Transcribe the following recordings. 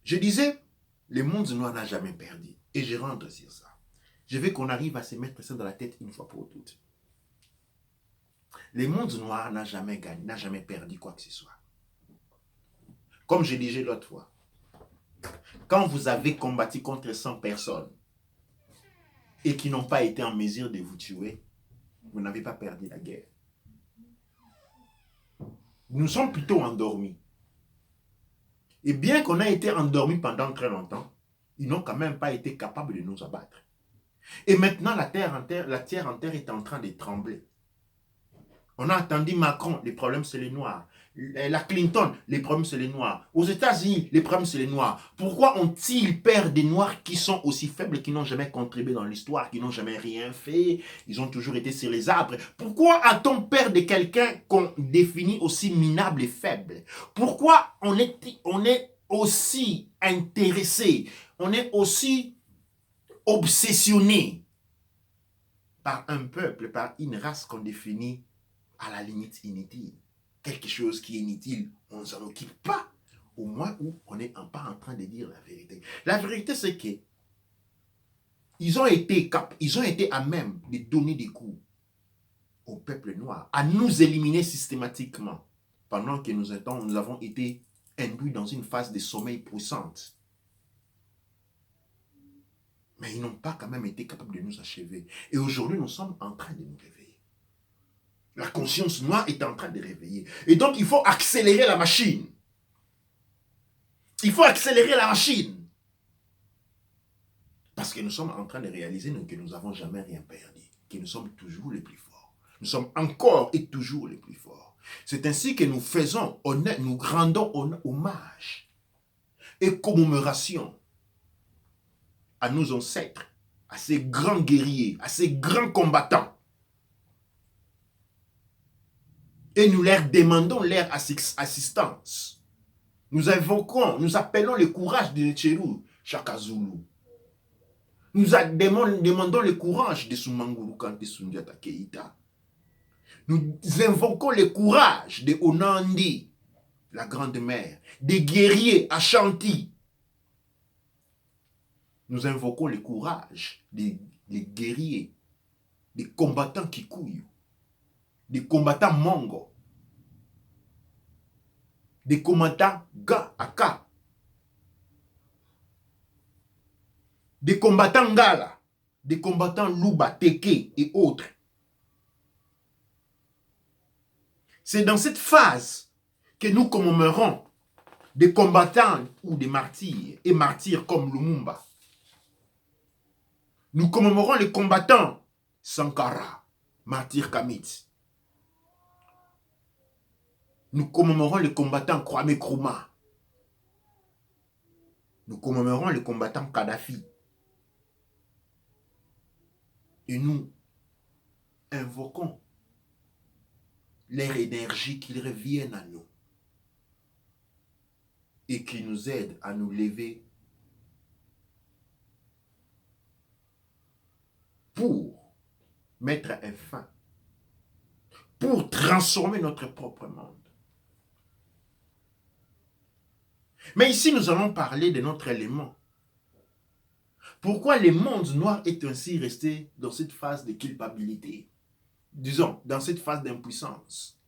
Je disais, le monde noir n'a jamais perdu. Et je rentre sur ça. Je veux qu'on arrive à se mettre ça dans la tête une fois pour toutes. Le monde noir n'a jamais gagné, n'a jamais perdu quoi que ce soit. Comme je disais l'autre fois, quand vous avez combattu contre 100 personnes et qui n'ont pas été en mesure de vous tuer, vous n'avez pas perdu la guerre. Nous sommes plutôt endormis. Et bien qu'on ait été endormis pendant très longtemps, ils n'ont quand même pas été capables de nous abattre. Et maintenant, la terre entière est en train de trembler. On a entendu Macron, les problèmes c'est les Noirs. La Clinton, les problèmes c'est les Noirs. Aux États-Unis, les problèmes c'est les Noirs. Pourquoi ont-ils peur des Noirs qui sont aussi faibles, qui n'ont jamais contribué dans l'histoire, qui n'ont jamais rien fait? Ils ont toujours été sur les arbres. Pourquoi a-t-on peur de quelqu'un qu'on définit aussi minable et faible? Pourquoi on est aussi intéressé, on est aussi obsessionné par un peuple, par une race qu'on définit à la limite inutile? Quelque chose qui est inutile, on ne s'en occupe pas. Au moins où on n'est pas en train de dire la vérité. La vérité, c'est que ils ont été à même de donner des coups au peuple noir, à nous éliminer systématiquement, pendant que nous avons été induits dans une phase de sommeil puissante. Mais ils n'ont pas quand même été capables de nous achever. Et aujourd'hui, nous sommes en train de nous réveiller. La conscience noire est en train de réveiller. Et donc, il faut accélérer la machine. Il faut accélérer la machine. Parce que nous sommes en train de réaliser que nous n'avons jamais rien perdu. Que nous sommes toujours les plus forts. Nous sommes encore et toujours les plus forts. C'est ainsi que nous faisons honneur, nous rendons hommage et commémoration à nos ancêtres, à ces grands guerriers, à ces grands combattants. Et nous leur demandons leur assistance. Nous invoquons, nous appelons le courage de Tcherou, Chaka Zulu. Nous demandons le courage de Soumanguru Kante Sundiata Keïta. Nous invoquons le courage de Onandi, la grande mère, des guerriers Ashanti. Nous invoquons le courage des guerriers, des combattants Kikuyu, des combattants Mongo, des combattants Ga Aka, des combattants Ngala, des combattants Luba, Teke et autres. C'est dans cette phase que nous commémorons des combattants ou des martyrs, et martyrs comme Lumumba. Nous commémorons les combattants Sankara, martyr Kamit. Nous commémorons les combattants Kwame Nkrumah. Nous commémorons les combattants Kadhafi. Et nous invoquons leur énergie qu'ils reviennent à nous et qui nous aident à nous lever pour mettre un fin, pour transformer notre propre monde. Mais ici, nous allons parler de notre élément. Pourquoi le monde noir est ainsi resté dans cette phase de culpabilité? Disons, dans cette phase d'impuissance.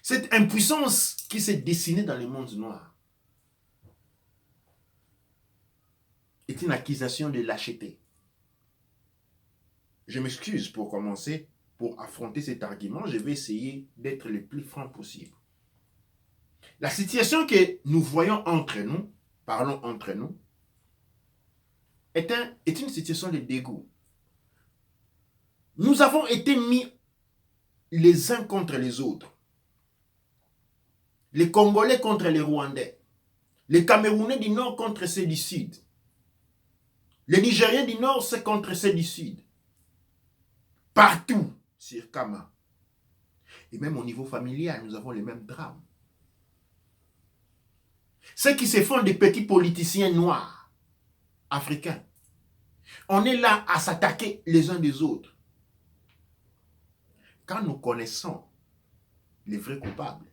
Cette impuissance qui s'est dessinée dans le monde noir est une accusation de lâcheté. Je m'excuse pour commencer, pour affronter cet argument, je vais essayer d'être le plus franc possible. La situation que nous voyons entre nous, parlons entre nous, est une situation de dégoût. Nous avons été mis les uns contre les autres. Les Congolais contre les Rwandais. Les Camerounais du Nord contre ceux du Sud. Les Nigériens du Nord, c'est contre ceux du Sud. Partout sur Kama. Et même au niveau familial, nous avons les mêmes drames. Ceux qui se font des petits politiciens noirs, africains. On est là à s'attaquer les uns des autres. Quand nous connaissons les vrais coupables.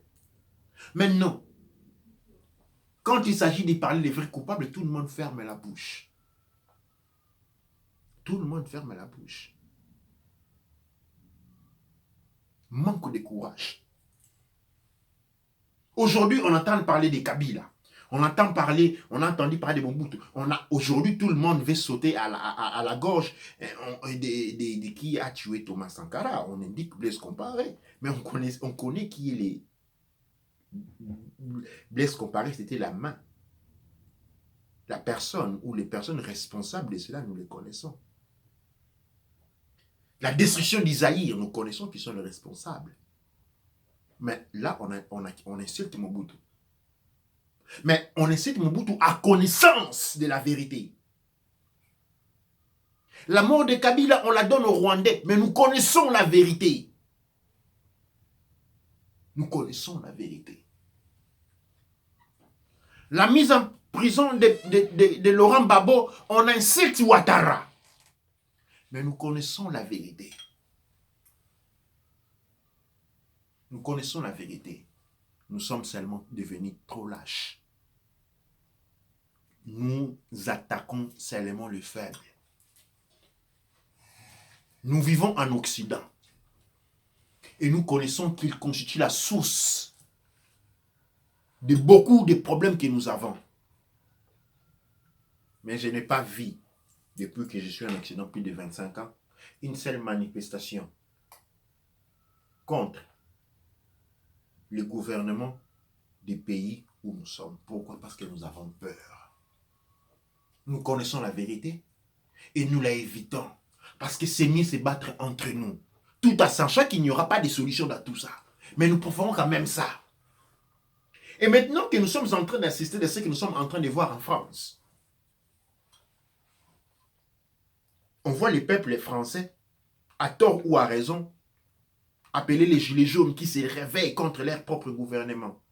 Mais non. Quand il s'agit de parler des vrais coupables, tout le monde ferme la bouche. Tout le monde ferme la bouche. Manque de courage. Aujourd'hui, on entend parler des Kabila. On a entendu parler de Mobutu. Aujourd'hui, tout le monde veut sauter à la gorge de qui a tué Thomas Sankara. On indique Blaise Compaoré. Mais on connaît qui est les... Blaise Compaoré, c'était la main. La personne ou les personnes responsables de cela, nous les connaissons. La destruction d'Isaïr, nous connaissons qui sont les responsables. Mais là, on insulte Mobutu. Mais on insulte Mobutu à connaissance de la vérité. La mort de Kabila, on la donne aux Rwandais, mais nous connaissons la vérité. Nous connaissons la vérité. La mise en prison de Laurent Gbagbo, on insulte Ouattara. Mais nous connaissons la vérité. Nous connaissons la vérité. Nous sommes seulement devenus trop lâches. Nous attaquons seulement le faible. Nous vivons en Occident. Et nous connaissons qu'il constitue la source de beaucoup de problèmes que nous avons. Mais je n'ai pas vu, depuis que je suis en Occident, plus de 25 ans, une seule manifestation contre le gouvernement des pays où nous sommes. Pourquoi? Parce que nous avons peur. Nous connaissons la vérité et nous la évitons. Parce que c'est mieux se battre entre nous. Tout en sachant qu'il n'y aura pas de solution dans tout ça. Mais nous préférons quand même ça. Et maintenant que nous sommes en train d'assister de ce que nous sommes en train de voir en France, on voit les peuples français, à tort ou à raison, appeler les gilets jaunes qui se réveillent contre leur propre gouvernement.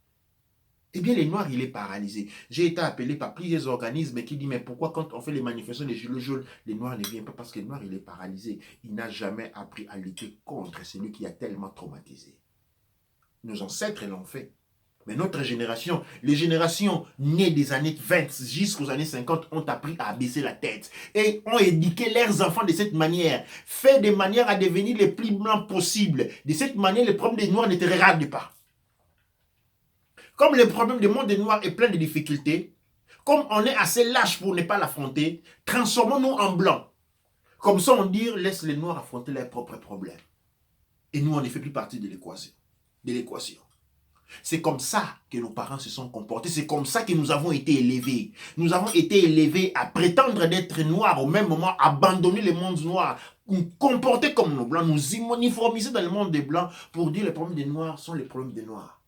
Eh bien, les Noirs, il est paralysé. J'ai été appelé par plusieurs organismes qui disent, mais pourquoi quand on fait les manifestations des gilets jaunes, les Noirs ne viennent pas? Parce que le Noir, il est paralysé. Il n'a jamais appris à lutter contre celui qui a tellement traumatisé. Nos ancêtres l'ont fait. Mais notre génération, les générations nées des années 20 jusqu'aux années 50 ont appris à baisser la tête et ont éduqué leurs enfants de cette manière, fait de manière à devenir les plus blancs possibles. De cette manière, le problème des Noirs ne te regarde pas. Comme le problème du monde des Noirs est plein de difficultés, comme on est assez lâche pour ne pas l'affronter, transformons-nous en blancs. Comme ça, on dit, laisse les Noirs affronter leurs propres problèmes. Et nous, on ne fait plus partie de l'équation. C'est comme ça que nos parents se sont comportés. C'est comme ça que nous avons été élevés. Nous avons été élevés à prétendre d'être noirs, au même moment abandonner le monde noir, nous comporter comme nos blancs, nous uniformiser dans le monde des blancs pour dire les problèmes des noirs sont les problèmes des noirs.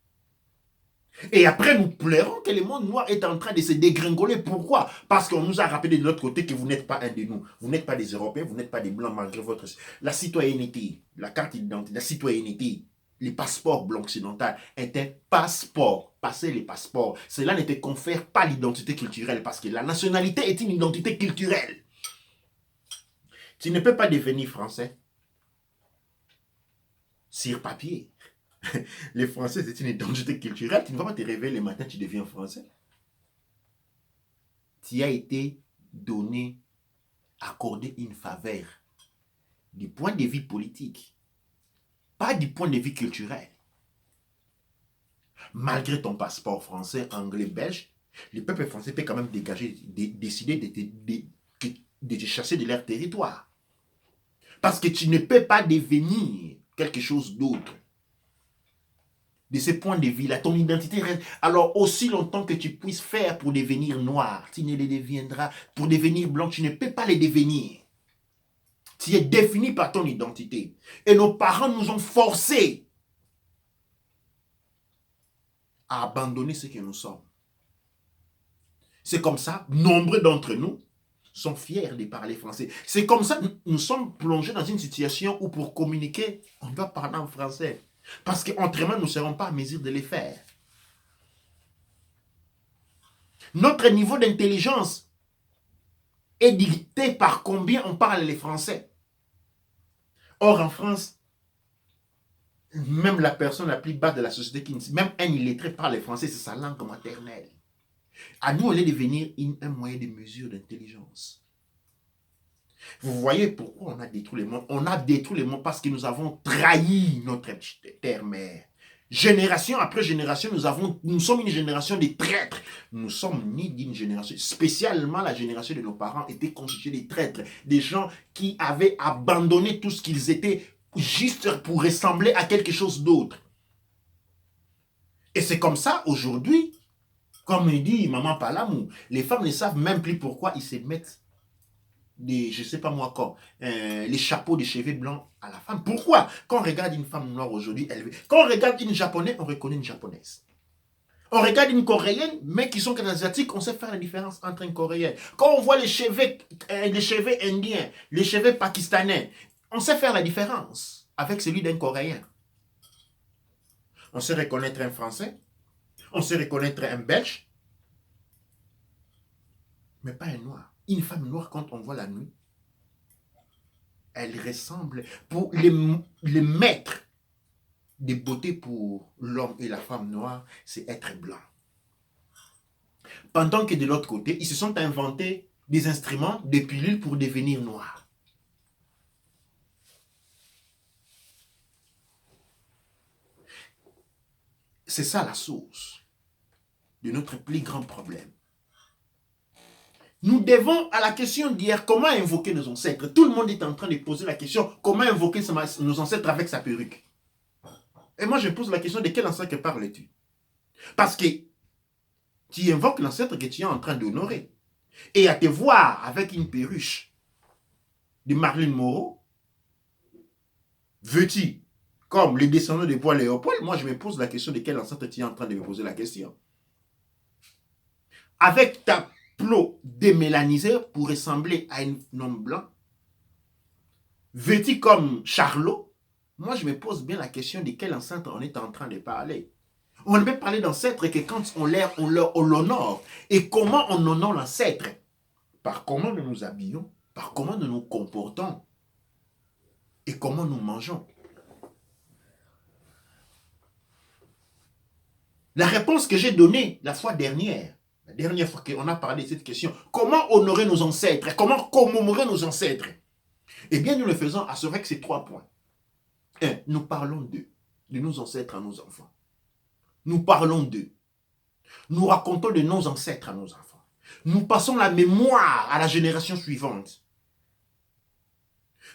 Et après, nous pleurons que le monde noir est en train de se dégringoler. Pourquoi? Parce qu'on nous a rappelé de l'autre côté que vous n'êtes pas un de nous. Vous n'êtes pas des Européens, vous n'êtes pas des Blancs malgré votre... La citoyenneté, la carte d'identité, la citoyenneté, les passeports blancs occidentaux étaient passeports. Passer les passeports. Cela ne te confère pas l'identité culturelle parce que la nationalité est une identité culturelle. Tu ne peux pas devenir français sur papier. Les Français, c'est une identité culturelle. Tu ne vas pas te réveiller le matin, tu deviens français. Tu as été donné, accordé une faveur du point de vue politique, pas du point de vue culturel. Malgré ton passeport français, anglais, belge, le peuple français peut quand même décider de te chasser de leur territoire. Parce que tu ne peux pas devenir quelque chose d'autre. De ce point de vue-là, ton identité reste. Alors, aussi longtemps que tu puisses faire pour devenir noir, tu ne le deviendras. Pour devenir blanc, tu ne peux pas le devenir. Tu es défini par ton identité. Et nos parents nous ont forcés à abandonner ce que nous sommes. C'est comme ça, nombreux d'entre nous sont fiers de parler français. C'est comme ça que nous sommes plongés dans une situation où pour communiquer, on doit parler en français. Parce qu'autrement, nous ne serons pas à mesure de les faire. Notre niveau d'intelligence est dicté par combien on parle les Français. Or, en France, même la personne la plus basse de la société, même un illettré parle français, c'est sa langue maternelle. À nous, elle est devenir un moyen de mesure d'intelligence. Vous voyez pourquoi on a détruit le monde? On a détruit le monde parce que nous avons trahi notre terre-mère. Génération après génération, nous sommes une génération de traîtres. Nous sommes ni d'une génération, spécialement la génération de nos parents était constituée de traîtres, des gens qui avaient abandonné tout ce qu'ils étaient juste pour ressembler à quelque chose d'autre. Et c'est comme ça aujourd'hui, comme il dit Maman Palamou, les femmes ne savent même plus pourquoi ils se mettent je ne sais pas moi quand, les chapeaux de cheveux blancs à la femme. Pourquoi? Quand on regarde une femme noire aujourd'hui, quand on regarde une japonaise, on reconnaît une japonaise. On regarde une coréenne, mais qui sont asiatiques, on sait faire la différence entre une coréenne. Quand on voit les cheveux indiens, les cheveux pakistanais, on sait faire la différence avec celui d'un coréen. On sait reconnaître un français, on sait reconnaître un belge, mais pas un noir. Une femme noire, quand on voit la nuit, elle ressemble, pour les maîtres de beauté pour l'homme et la femme noire, c'est être blanc. Pendant que de l'autre côté, ils se sont inventés des instruments, des pilules pour devenir noirs. C'est ça la source de notre plus grand problème. Nous devons, à la question d'hier, comment invoquer nos ancêtres? Tout le monde est en train de poser la question, comment invoquer nos ancêtres avec sa perruque? Et moi, je pose la question, de quel ancêtre parles-tu? Parce que tu invoques l'ancêtre que tu es en train d'honorer. Et à te voir avec une perruche de Marilyn Monroe, veux-tu, comme les descendants de Bois Léopold, moi je me pose la question de quel ancêtre tu es en train de me poser la question. Avec ta peau démélanisée pour ressembler à un homme blanc, veux-tu comme Charlot, moi je me pose bien la question de quel ancêtre on est en train de parler. On ne peut parler d'ancêtre que quand on l'honore. Et comment on honore l'ancêtre? Par comment nous nous habillons, par comment nous nous comportons et comment nous mangeons. La réponse que j'ai donnée la fois dernière, la dernière fois qu'on a parlé de cette question, comment honorer nos ancêtres, comment commémorer nos ancêtres? Eh bien, nous le faisons avec ces 3 points. 1. Nous parlons d'eux, de nos ancêtres à nos enfants. Nous parlons d'eux. Nous racontons de nos ancêtres à nos enfants. Nous passons la mémoire à la génération suivante.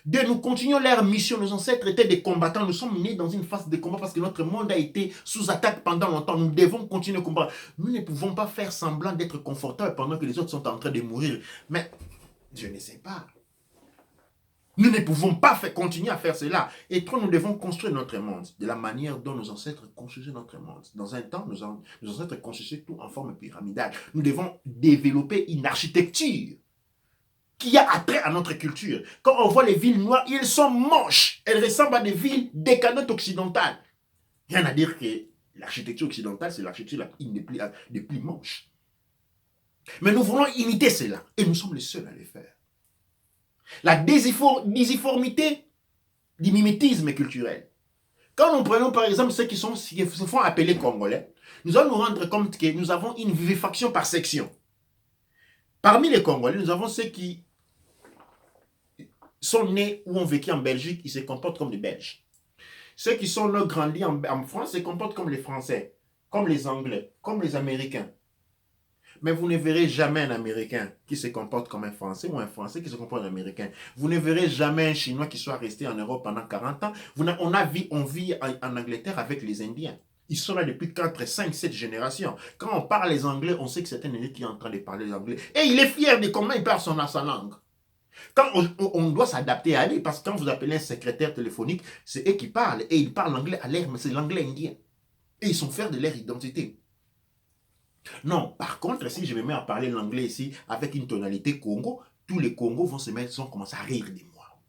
2. Nous continuons leur mission. Nos ancêtres étaient des combattants. Nous sommes nés dans une phase de combat parce que notre monde a été sous attaque pendant longtemps. Nous devons continuer à combattre. Nous ne pouvons pas faire semblant d'être confortables pendant que les autres sont en train de mourir. Mais je ne sais pas. Nous ne pouvons pas continuer à faire cela. Et nous devons construire notre monde de la manière dont nos ancêtres construisaient notre monde. Dans un temps, nos ancêtres construisaient tout en forme pyramidale. Nous devons développer une architecture qui a attrait à notre culture. Quand on voit les villes noires, elles sont moches. Elles ressemblent à des villes décadentes occidentales. Rien à dire que l'architecture occidentale, c'est l'architecture des plus moches. Mais nous voulons imiter cela. Et nous sommes les seuls à le faire. La difformité du mimétisme culturel. Quand nous prenons par exemple ceux qui se font appeler Congolais, nous allons nous rendre compte que nous avons une vivifaction par section. Parmi les Congolais, nous avons ceux qui sont nés ou ont vécu en Belgique, ils se comportent comme des Belges. Ceux qui sont nés grandis en France se comportent comme les Français, comme les Anglais, comme les Américains. Mais vous ne verrez jamais un Américain qui se comporte comme un Français ou un Français qui se comporte comme un Américain. Vous ne verrez jamais un Chinois qui soit resté en Europe pendant 40 ans. On vit en Angleterre avec les Indiens. Ils sont là depuis 4, 5, 7 générations. Quand on parle les Anglais, on sait que c'est un Indien qui est en train de parler les Anglais. Et il est fier de comment il parle sa langue. Quand on doit s'adapter à lui, parce que quand vous appelez un secrétaire téléphonique, c'est eux qui parlent. Et ils parlent l'anglais à l'air, mais c'est l'anglais indien. Et ils sont fiers de leur identité. Non, par contre, si je me mets à parler l'anglais ici avec une tonalité Congo, tous les Congos vont commencer à rire de moi.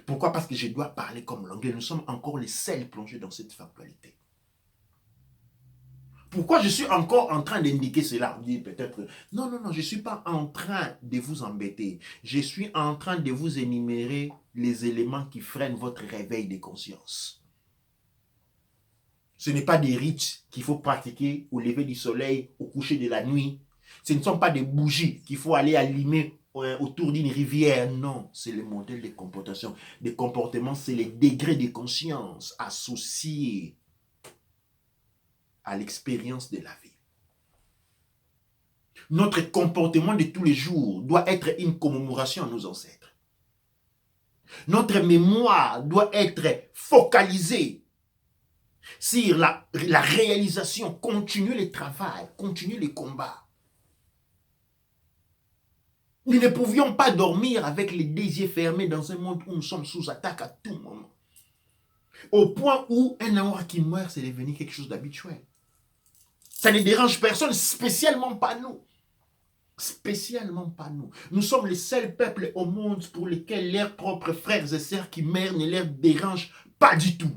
Pourquoi? Parce que je dois parler comme l'anglais. Nous sommes encore les seuls plongés dans cette factualité. Pourquoi je suis encore en train d'indiquer cela? On dit peut-être, non, je ne suis pas en train de vous embêter. Je suis en train de vous énumérer les éléments qui freinent votre réveil de conscience. Ce n'est pas des rites qu'il faut pratiquer au lever du soleil, au coucher de la nuit. Ce ne sont pas des bougies qu'il faut aller allumer autour d'une rivière. Non, c'est le modèle de comportation. Des comportements, c'est les degrés de conscience associés à l'expérience de la vie. Notre comportement de tous les jours doit être une commémoration à nos ancêtres. Notre mémoire doit être focalisée sur la réalisation, continuer le travail, continuer les combats. Nous ne pouvions pas dormir avec les deux yeux fermés dans un monde où nous sommes sous attaque à tout moment. Au point où un enfant qui meurt, c'est devenu quelque chose d'habituel. Ça ne dérange personne, spécialement pas nous. Spécialement pas nous. Nous sommes les seuls peuples au monde pour lesquels leurs propres frères et sœurs qui meurent ne leur dérangent pas du tout.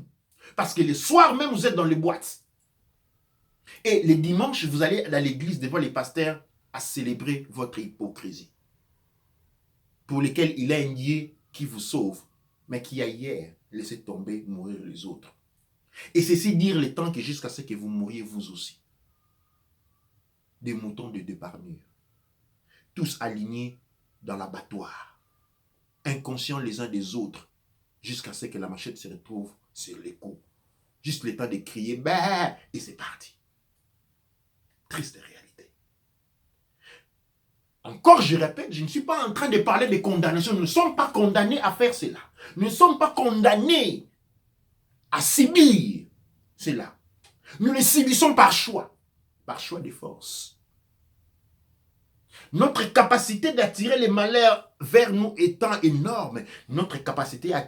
Parce que le soir même, vous êtes dans les boîtes. Et les dimanches, vous allez à l'église devant les pasteurs à célébrer votre hypocrisie. Pour lesquels il y a un Dieu qui vous sauve, mais qui a hier laissé tomber, mourir les autres. Et ceci dire le temps que jusqu'à ce que vous mouriez vous aussi. Des moutons de deux parnures. Tous alignés dans l'abattoir, inconscients les uns des autres, jusqu'à ce que la machette se retrouve sur les coups. Juste le temps de crier, bah, et c'est parti. Triste réalité. Encore, je répète, je ne suis pas en train de parler de condamnation. Nous ne sommes pas condamnés à faire cela. Nous ne sommes pas condamnés à subir cela. Nous le subissons par choix de force. Notre capacité d'attirer les malheurs vers nous étant énorme, notre capacité à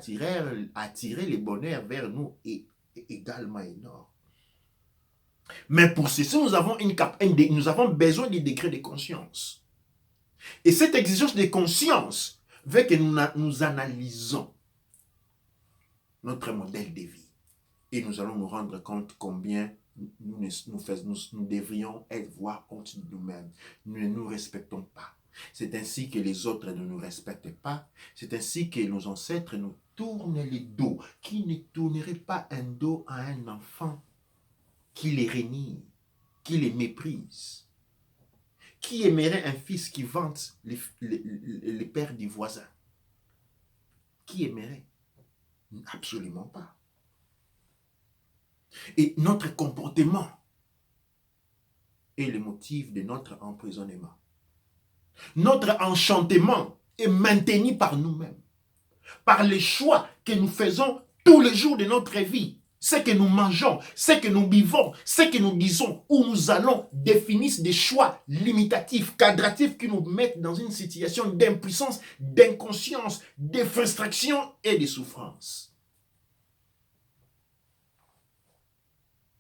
attirer les bonheurs vers nous est également énorme. Mais pour ceci, nous avons besoin des degrés de conscience. Et cette exigence de conscience veut que nous analysons notre modèle de vie. Et nous allons nous rendre compte combien nous devrions voir honte de nous-mêmes. Nous ne nous respectons pas. C'est ainsi que les autres ne nous respectent pas. C'est ainsi que nos ancêtres nous tournent les dos. Qui ne tournerait pas un dos à un enfant qui les renie, qui les méprise? Qui aimerait un fils qui vante les pères du voisin? Qui aimerait? Absolument pas. Et notre comportement est le motif de notre emprisonnement. Notre enchantement est maintenu par nous-mêmes, par les choix que nous faisons tous les jours de notre vie. Ce que nous mangeons, ce que nous vivons, ce que nous disons, où nous allons définissent des choix limitatifs, quadratifs qui nous mettent dans une situation d'impuissance, d'inconscience, de frustration et de souffrance.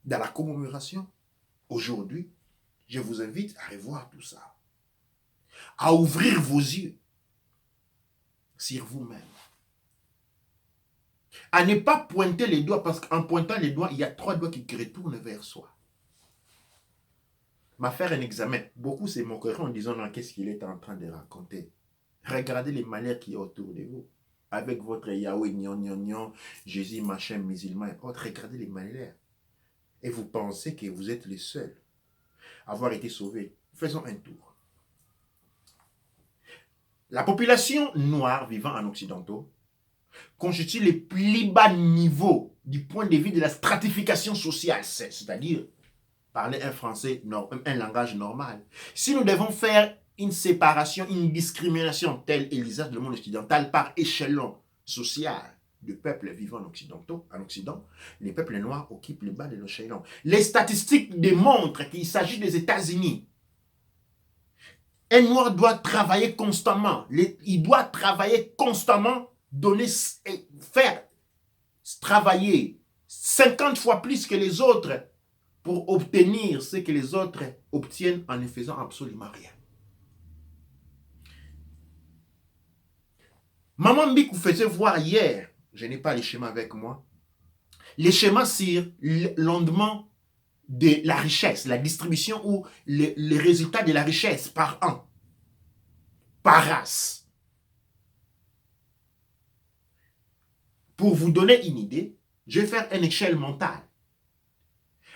Dans la commémoration, aujourd'hui, je vous invite à revoir tout ça, à ouvrir vos yeux sur vous-même, à ne pas pointer les doigts, parce qu'en pointant les doigts, il y a 3 doigts qui retournent vers soi. M'a faire un examen. Beaucoup se moqueront en disant, non, qu'est-ce qu'il est en train de raconter? Regardez les malheurs qui sont autour de vous. Avec votre Yahweh, gnon, Jésus, machin, musulman et autres, regardez les malheurs. Et vous pensez que vous êtes les seuls à avoir été sauvés. Faisons un tour. La population noire vivant en Occidentaux constitue les plus bas niveaux du point de vue de la stratification sociale, c'est-à-dire parler un français, un langage normal. Si nous devons faire une séparation, une discrimination telle est l'usage du monde occidental par échelon social de peuples vivant en Occident, les peuples noirs occupent le bas de l'échelon. Les statistiques démontrent qu'il s'agit des États-Unis. Un noir doit travailler constamment. Il doit travailler constamment, faire travailler 50 fois plus que les autres pour obtenir ce que les autres obtiennent en ne faisant absolument rien. Maman Mbik vous faisait voir hier, je n'ai pas les schémas avec moi, les schémas sur l'ondement de la richesse, la distribution ou les résultats de la richesse par an, par race. Pour vous donner une idée, je vais faire une échelle mentale.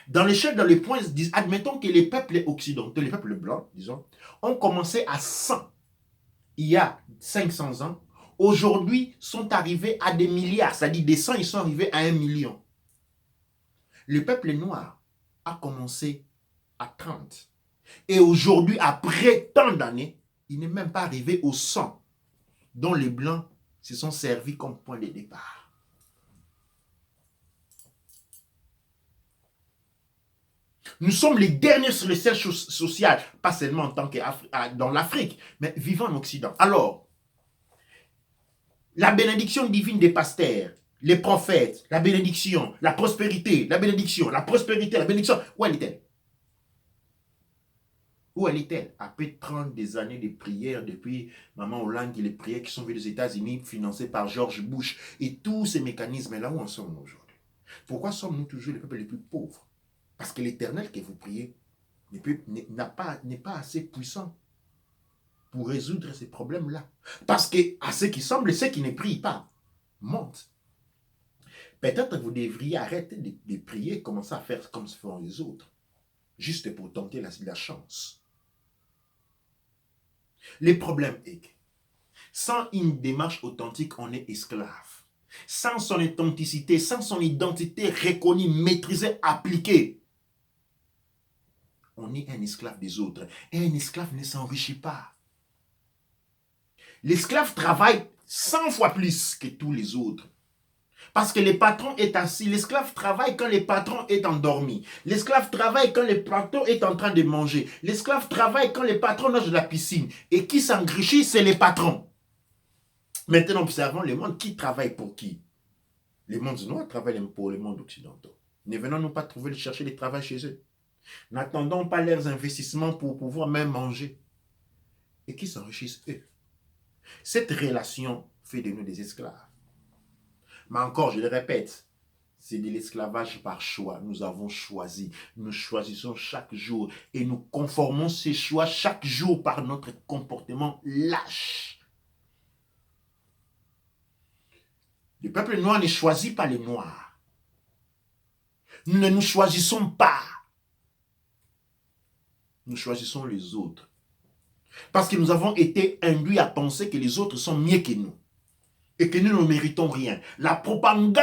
Dans l'échelle, dans les points, admettons que les peuples occidentaux, les peuples blancs, disons, ont commencé à 100 il y a 500 ans. Aujourd'hui, sont arrivés à des milliards, c'est-à-dire des 100, ils sont arrivés à 1 million. Le peuple noir a commencé à 30. Et aujourd'hui, après tant d'années, il n'est même pas arrivé au 100 dont les blancs se sont servis comme point de départ. Nous sommes les derniers sur l'échelle sociale, pas seulement en tant que dans l'Afrique, mais vivant en Occident. Alors, la bénédiction divine des pasteurs, les prophètes, la bénédiction, la prospérité, la bénédiction, la prospérité, la bénédiction, où elle est-elle? Où elle est-elle? Après 30 des années de prières, depuis Maman Hollande et les prières qui sont venues des États-Unis, financées par George Bush, et tous ces mécanismes-là, où en sommes-nous aujourd'hui? Pourquoi sommes-nous toujours les peuples les plus pauvres? Parce que l'Éternel que vous priez n'est pas assez puissant pour résoudre ces problèmes-là. Parce que à ceux qui semblent, ceux qui ne prient pas, montent. Peut-être que vous devriez arrêter de prier, commencer à faire comme se font les autres, juste pour tenter la chance. Le problème est que sans une démarche authentique, on est esclave. Sans son authenticité, sans son identité reconnue, maîtrisée, appliquée, on est un esclave des autres. Et un esclave ne s'enrichit pas. L'esclave travaille 100 fois plus que tous les autres. Parce que le patron est assis. L'esclave travaille quand le patron est endormi. L'esclave travaille quand le patron est en train de manger. L'esclave travaille quand le patron nage de la piscine. Et qui s'enrichit, c'est les patrons. Maintenant, observons le monde. Qui travaille pour qui? Les mondes noirs travaillent pour les mondes occidentaux. Ne venons-nous pas chercher du travail chez eux? N'attendons pas leurs investissements pour pouvoir même manger. Et qui s'enrichissent eux? Cette relation fait de nous des esclaves. Mais encore, je le répète, c'est de l'esclavage par choix. Nous avons choisi. Nous choisissons chaque jour. Et nous conformons ces choix chaque jour par notre comportement lâche. Le peuple noir ne choisit pas les noirs. Nous ne nous choisissons pas. Nous choisissons les autres. Parce que nous avons été induits à penser que les autres sont mieux que nous. Et que nous ne méritons rien. La propagande